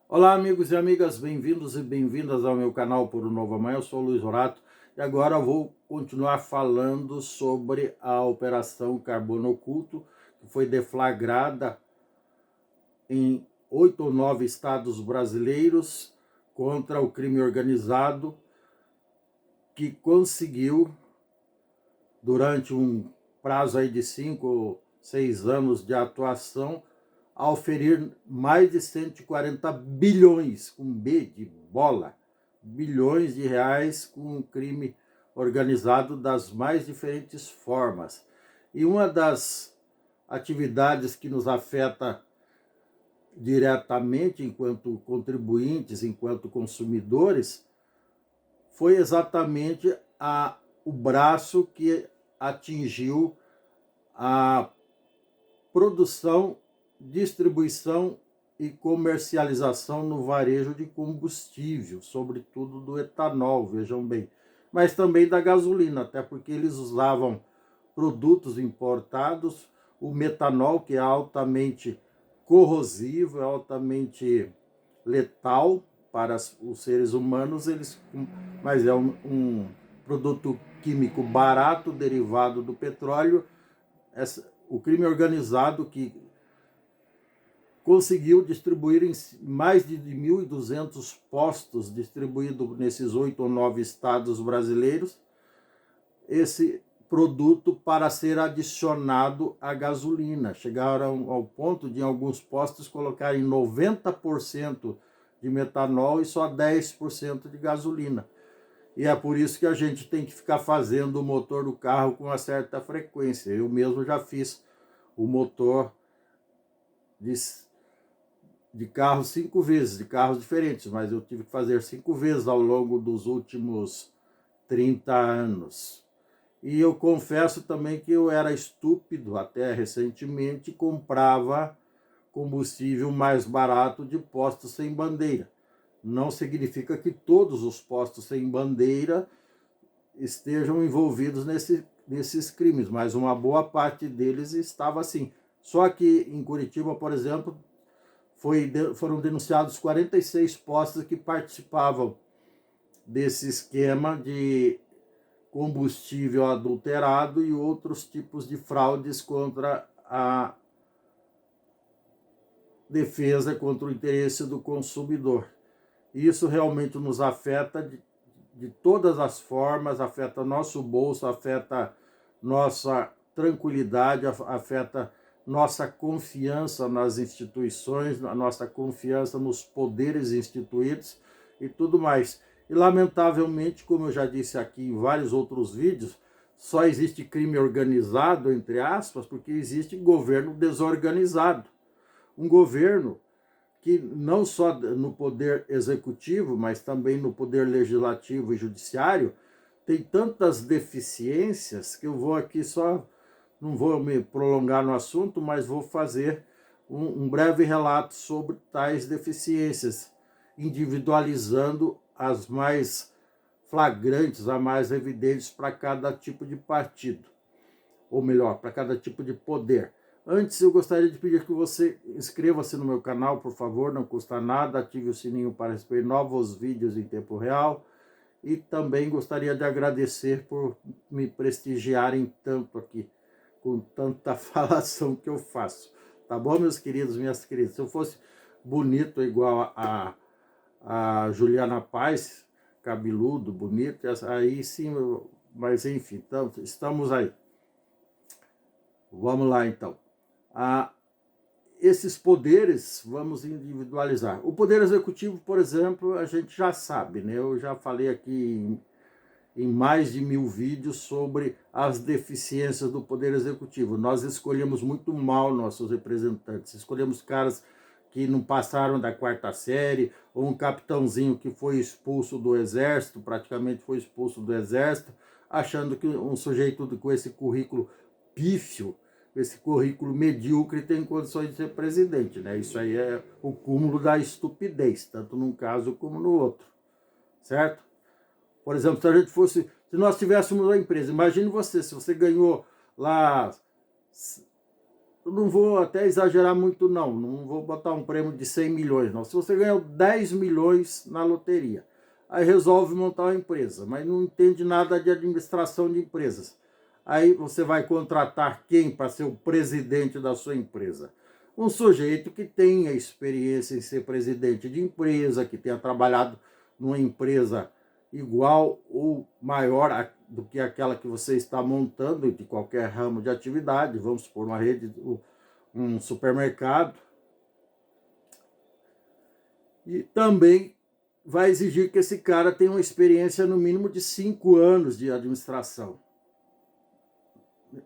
Olá, amigos e amigas, bem-vindos e bem-vindas ao meu canal Por um Novo Amanhã. Eu sou o Luiz Horato e agora eu vou continuar falando sobre a Operação Carbono Oculto, que foi deflagrada em 8 ou 9 estados brasileiros contra o crime organizado, que conseguiu, durante um prazo aí de 5 ou 6 anos de atuação, a oferir mais de 140 bilhões, com B de bola, bilhões de reais com um crime organizado das mais diferentes formas. E uma das atividades que nos afeta diretamente enquanto contribuintes, enquanto consumidores, foi exatamente o braço que atingiu a produção, distribuição e comercialização no varejo de combustível, sobretudo do etanol, vejam bem, mas também da gasolina, até porque eles usavam produtos importados, o metanol, que é altamente corrosivo, é altamente letal para os seres humanos, mas é um produto químico barato, derivado do petróleo. O crime organizado que conseguiu distribuir em mais de 1.200 postos, distribuído nesses 8 ou 9 estados brasileiros, esse produto para ser adicionado à gasolina. Chegaram ao ponto de, em alguns postos, colocarem 90% de metanol e só 10% de gasolina. E é por isso que a gente tem que ficar fazendo o motor do carro com uma certa frequência. Eu mesmo já fiz o motor de carros 5 vezes, de carros diferentes, mas eu tive que fazer 5 vezes ao longo dos últimos 30 anos. E eu confesso também que eu era estúpido, até recentemente, comprava combustível mais barato de postos sem bandeira. Não significa que todos os postos sem bandeira estejam envolvidos nesses crimes, mas uma boa parte deles estava assim. Só que em Curitiba, por exemplo, foram denunciados 46 postos que participavam desse esquema de combustível adulterado e outros tipos de fraudes contra a defesa, contra o interesse do consumidor. Isso realmente nos afeta de todas as formas, afeta nosso bolso, afeta nossa tranquilidade, afeta nossa confiança nas instituições, a nossa confiança nos poderes instituídos e tudo mais. E, lamentavelmente, como eu já disse aqui em vários outros vídeos, só existe crime organizado, entre aspas, porque existe governo desorganizado. Um governo que não só no poder executivo, mas também no poder legislativo e judiciário, tem tantas deficiências que eu vou aqui só, não vou me prolongar no assunto, mas vou fazer um breve relato sobre tais deficiências, individualizando as mais flagrantes, as mais evidentes para cada tipo de partido, ou melhor, para cada tipo de poder. Antes, eu gostaria de pedir que você inscreva-se no meu canal, por favor, não custa nada, ative o sininho para receber novos vídeos em tempo real. E também gostaria de agradecer por me prestigiarem tanto aqui, com tanta falação que eu faço. Tá bom, meus queridos, minhas queridas? Se eu fosse bonito igual a Juliana Paz, cabeludo, bonito, aí sim, mas enfim, então, estamos aí. Vamos lá, então. Esses poderes, vamos individualizar. O poder executivo, por exemplo, a gente já sabe, né? Eu já falei aqui em mais de 1000 vídeos sobre as deficiências do poder executivo. Nós escolhemos muito mal nossos representantes, escolhemos caras que não passaram da 4ª série, ou um capitãozinho que foi expulso do exército, praticamente foi expulso do exército, achando que um sujeito com esse currículo pífio, esse currículo medíocre, tem condições de ser presidente, né? Isso aí é o cúmulo da estupidez, tanto num caso como no outro, certo? Por exemplo, se nós tivéssemos uma empresa, imagine você, se você ganhou lá eu não vou até exagerar muito não vou botar um prêmio de 100 milhões não. Se você ganhou 10 milhões na loteria, aí resolve montar uma empresa, mas não entende nada de administração de empresas. Aí você vai contratar quem para ser o presidente da sua empresa? Um sujeito que tenha experiência em ser presidente de empresa, que tenha trabalhado numa empresa igual ou maior do que aquela que você está montando, de qualquer ramo de atividade, vamos supor uma rede, um supermercado. E também vai exigir que esse cara tenha uma experiência no mínimo de 5 anos de administração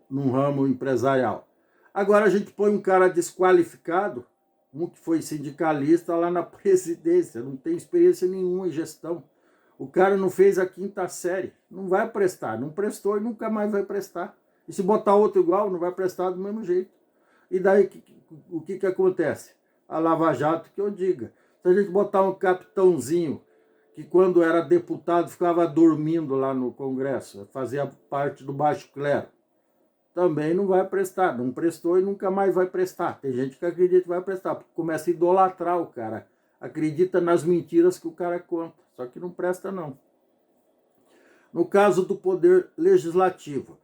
num ramo empresarial. Agora a gente põe um cara desqualificado, um que foi sindicalista lá na presidência, não tem experiência nenhuma em gestão. O cara não fez a 5ª série, não vai prestar, não prestou e nunca mais vai prestar. E se botar outro igual, não vai prestar do mesmo jeito. E daí o que acontece? A Lava Jato que eu diga. Se a gente botar um capitãozinho que quando era deputado ficava dormindo lá no Congresso, fazia parte do baixo clero, também não vai prestar, não prestou e nunca mais vai prestar. Tem gente que acredita que vai prestar, porque começa a idolatrar o cara, acredita nas mentiras que o cara conta, só que não presta não. No caso do poder legislativo,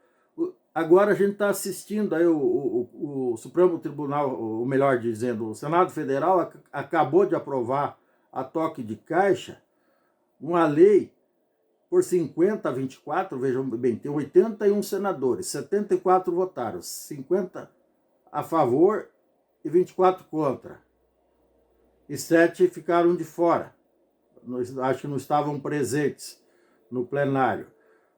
agora a gente está assistindo aí o Supremo Tribunal, ou melhor dizendo, o Senado Federal acabou de aprovar a toque de caixa, uma lei por 50 a 24, vejam bem, tem 81 senadores, 74 votaram, 50 a favor e 24 contra. E 7 ficaram de fora, acho que não estavam presentes no plenário.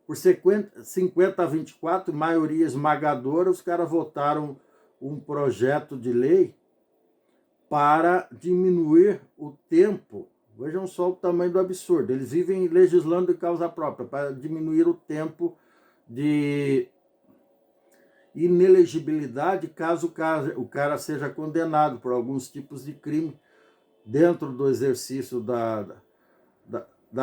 Por 50 a 24, maioria esmagadora, os caras votaram um projeto de lei para diminuir o tempo. Vejam só o tamanho do absurdo. Eles vivem legislando de causa própria, para diminuir o tempo de inelegibilidade caso o cara seja condenado por alguns tipos de crime dentro do exercício da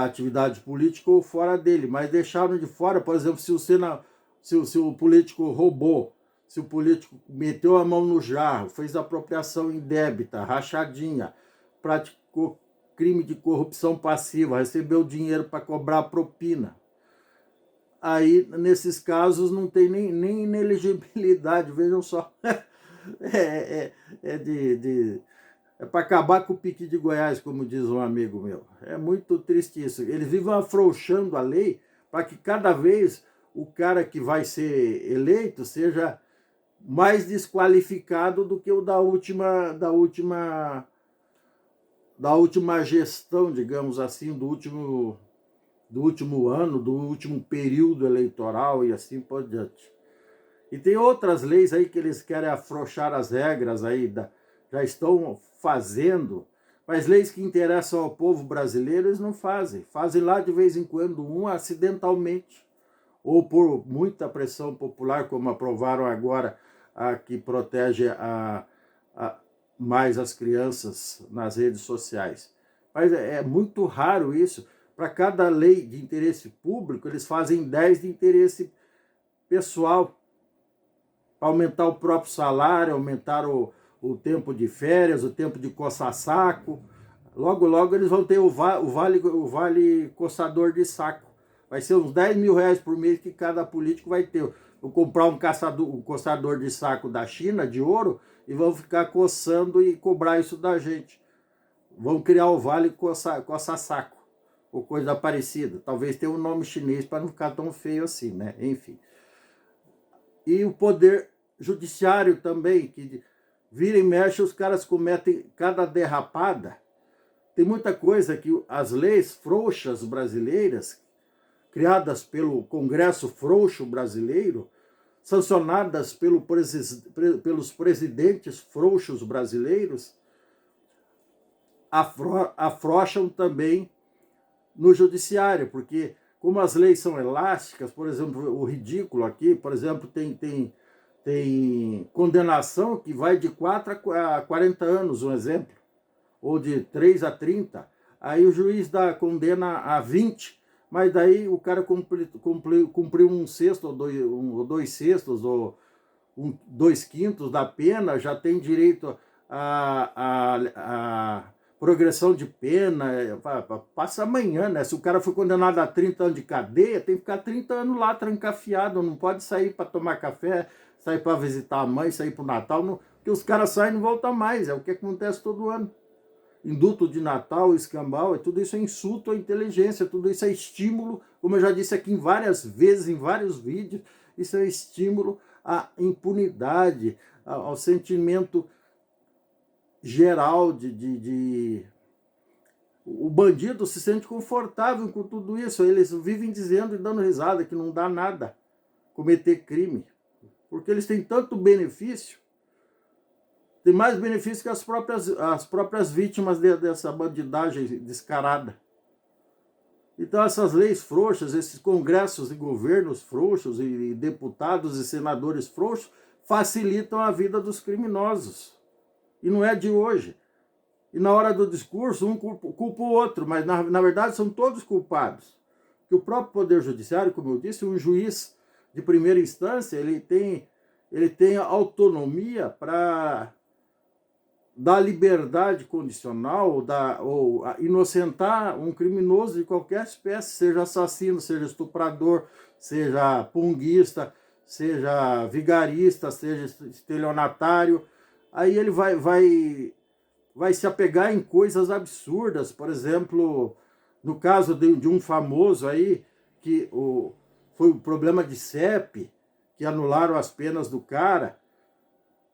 atividade política ou fora dele. Mas deixaram de fora, por exemplo, se o político roubou, se o político meteu a mão no jarro, fez apropriação indébita, rachadinha, praticou crime de corrupção passiva, recebeu dinheiro para cobrar propina. Aí, nesses casos, não tem nem inelegibilidade, vejam só. É para acabar com o pique de Goiás, como diz um amigo meu. É muito triste isso. Eles vivem afrouxando a lei para que cada vez o cara que vai ser eleito seja mais desqualificado do que o da última gestão, digamos assim, do último ano, do último período eleitoral e assim por diante. E tem outras leis aí que eles querem afrouxar as regras aí, já estão fazendo, mas leis que interessam ao povo brasileiro eles não fazem. Fazem lá de vez em quando acidentalmente, ou por muita pressão popular, como aprovaram agora a que protege mais as crianças nas redes sociais. Mas é muito raro isso. Para cada lei de interesse público, eles fazem 10 de interesse pessoal. Aumentar o próprio salário, aumentar o tempo de férias, o tempo de coçar saco. Logo, logo eles vão ter o vale coçador de saco. Vai ser uns 10 mil reais por mês que cada político vai ter. Vou comprar um coçador de saco da China, de ouro, e vão ficar coçando e cobrar isso da gente. Vão criar o vale coça-saco, ou coisa parecida. Talvez tenha um nome chinês para não ficar tão feio assim, né? Enfim. E o poder judiciário também, que vira e mexe, os caras cometem cada derrapada. Tem muita coisa que as leis frouxas brasileiras, criadas pelo Congresso frouxo brasileiro, sancionadas pelos presidentes frouxos brasileiros, afrouxam também no judiciário, porque como as leis são elásticas, por exemplo, o ridículo aqui, por exemplo, tem condenação que vai de 4 a 40 anos, um exemplo, ou de 3 a 30, aí o juiz condena a 20, mas daí o cara cumpriu um sexto ou dois sextos, ou 2/5 da pena, já tem direito a progressão de pena, passa amanhã, né? Se o cara foi condenado a 30 anos de cadeia, tem que ficar 30 anos lá trancafiado, não pode sair para tomar café, sair para visitar a mãe, sair para o Natal, não, porque os caras saem e não voltam mais, é o que acontece todo ano. Indulto de Natal, escambau, tudo isso é insulto à inteligência, tudo isso é estímulo, como eu já disse aqui em várias vezes, em vários vídeos, isso é estímulo à impunidade, ao sentimento geral o bandido se sente confortável com tudo isso, eles vivem dizendo e dando risada que não dá nada cometer crime, porque eles têm tanto benefício, tem mais benefício que as próprias vítimas dessa bandidagem descarada. Então essas leis frouxas, esses congressos e governos frouxos, e deputados e senadores frouxos, facilitam a vida dos criminosos. E não é de hoje. E na hora do discurso, um culpa o outro, mas na verdade são todos culpados. Que o próprio Poder Judiciário, como eu disse, um juiz de primeira instância, ele tem autonomia para dar liberdade condicional, ou inocentar um criminoso de qualquer espécie, seja assassino, seja estuprador, seja punguista, seja vigarista, seja estelionatário. Aí ele vai se apegar em coisas absurdas. Por exemplo, no caso de um famoso aí, que foi o problema de CEP, que anularam as penas do cara,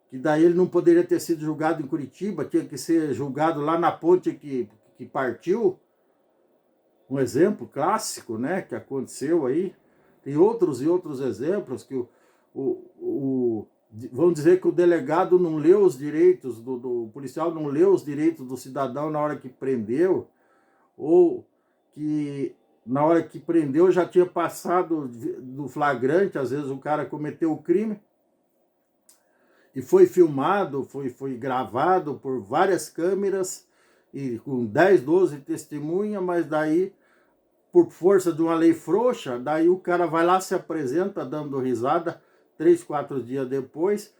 que daí ele não poderia ter sido julgado em Curitiba, tinha que ser julgado lá na ponte que partiu. Um exemplo clássico, né, que aconteceu aí. Tem outros e outros exemplos que vamos dizer que o delegado não leu os direitos, do policial não leu os direitos do cidadão na hora que prendeu, ou que na hora que prendeu já tinha passado do flagrante, às vezes o cara cometeu o crime, e foi filmado, foi gravado por várias câmeras, e com 10, 12 testemunhas, mas daí, por força de uma lei frouxa, daí o cara vai lá, se apresenta dando risada, 3, 4 dias depois,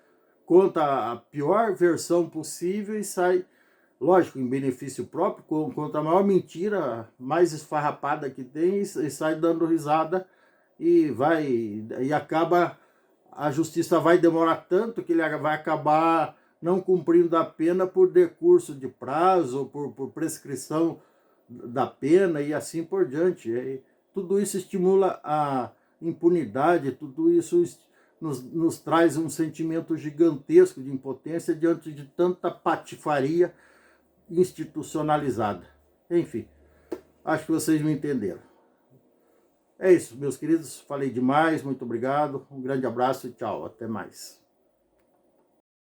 conta a pior versão possível e sai, lógico, em benefício próprio, conta a maior mentira, mais esfarrapada que tem, e sai dando risada e acaba, a justiça vai demorar tanto que ele vai acabar não cumprindo a pena por decurso de prazo, por prescrição da pena e assim por diante. E tudo isso estimula a impunidade, tudo isso nos traz um sentimento gigantesco de impotência diante de tanta patifaria institucionalizada. Enfim, acho que vocês me entenderam. É isso, meus queridos. Falei demais, muito obrigado. Um grande abraço e tchau. Até mais.